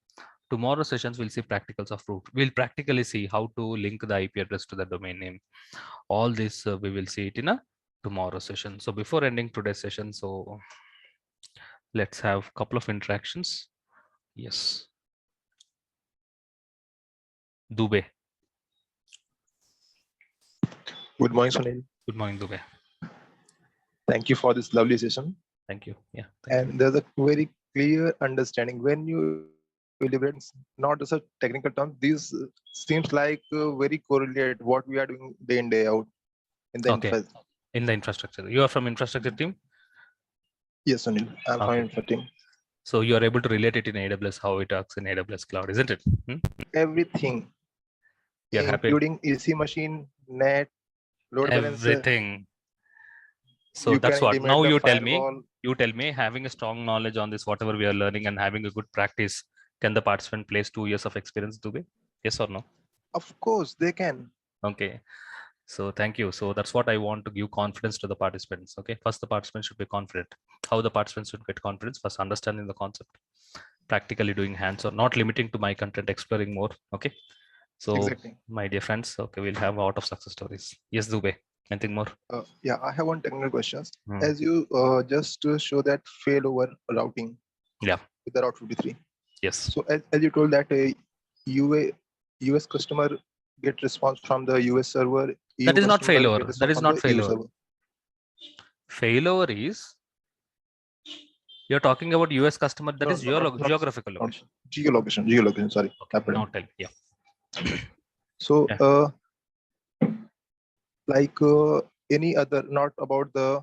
Tomorrow's sessions, we'll see practicals of Route. We'll practically see how to link the IP address to the domain name. All this, we will see it in a tomorrow session. So before ending today's session, so let's have a couple of interactions. Yes. Dubey. Good morning, Sunil. Good morning, Dubey. Thank you for this lovely session. Thank you. Yeah. And there's a very clear understanding when you elaborate, not just a technical term. This seems like very correlate what we are doing day in day out in the in the infrastructure. You are from infrastructure team? Yes, Sunil. I'm from infra team. So you are able to relate it in AWS, how it works in AWS cloud, isn't it? Everything, You're including EC machine, net, load balancer. Everything. So that's what. Now you tell me, having a strong knowledge on this, whatever we are learning, and having a good practice, can the participant place 2 years of experience, Dubey? Yes or no? Of course, they can. Okay. So thank you. So that's what I want to give confidence to the participants. Okay. First, the participants should be confident. How the participants should get confidence? First, understanding the concept, practically doing hands-on, not limiting to my content, exploring more. Okay. So my dear friends, okay, we'll have a lot of success stories. Yes, Dubey. Anything more? Yeah, I have one technical question. As you just show that failover routing. Yeah. With the Route 53. Yes. So as you told that a US customer get response from the US server. That is not failover. That is not failover. Failover is, you're talking about US customer. That is geographical location. Geolocation. Sorry. Okay, now tell. Yeah. So like any other, not about the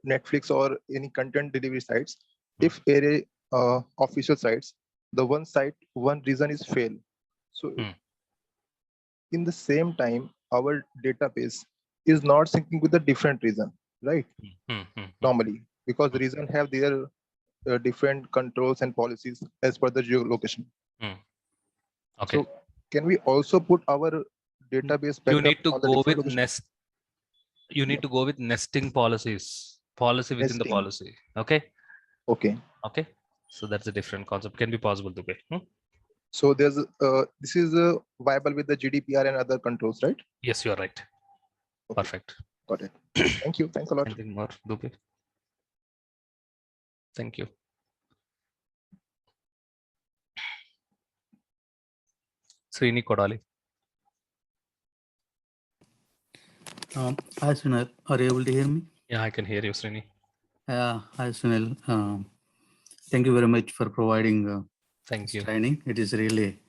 Netflix or any content delivery sites, if a official sites, the one site, one reason is fail. So in the same time, our database is not syncing with a different reason, right? Normally, because the reason have their different controls and policies as per the geolocation. Okay. So can we also put our database back? You need to go with nest. You need to go with nesting policies. Policy within the policy. Okay. Okay. Okay. So that's a different concept. Can be possible to pay. So there's this is viable with the GDPR and other controls, right? Yes, you are right. Okay. Perfect. Got it. Thank you. Thanks a lot. Anything more, Dubey? Thank you. Srini Kodali. Hi Sunil, are you able to hear me? Yeah, I can hear you, Srini. Hi Sunil. Thank you very much for providing thank you training. It is really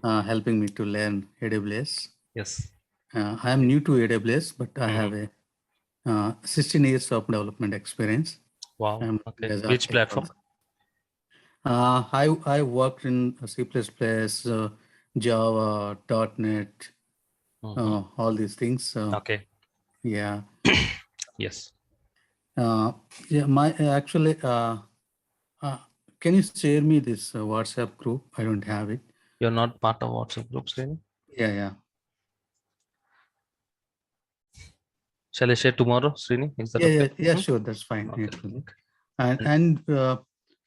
helping me to learn AWS. Yes. I am new to AWS, but I have a 16 years of development experience. Wow. Okay. Which platform? I worked in C++, Java, .NET, all these things. Okay. Yeah. Yes. Yeah. My actually. Can you share me this WhatsApp group? I don't have it. You're not part of WhatsApp groups, Srini? Yeah. Shall I share tomorrow, Srini? Is that okay? Yeah, sure. That's fine. Okay. And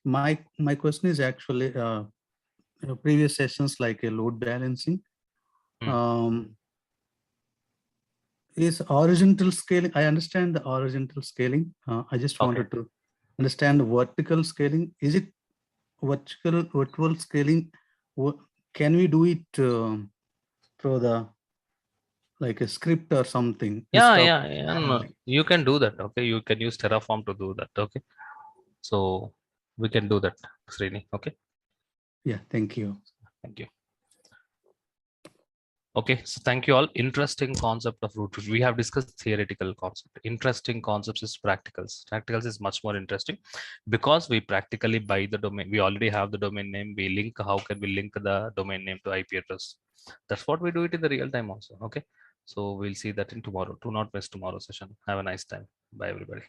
my question is actually previous sessions like a load balancing. Is horizontal scaling? I understand the horizontal scaling. I just wanted to understand the vertical scaling. Is it vertical scaling? Can we do it through the like a script or something? No, you can do that. Okay, you can use Terraform to do that. Okay, so we can do that, Srini. Okay. Yeah, thank you. Thank you. Okay, so thank you all. Interesting concept of root. We have discussed theoretical concept. Interesting concepts is practicals. Practicals is much more interesting because we practically buy the domain. We already have the domain name. We link. How can we link the domain name to IP address? That's what we do it in the real time also. Okay, so we'll see that in tomorrow. Do not miss tomorrow's session. Have a nice time. Bye, everybody.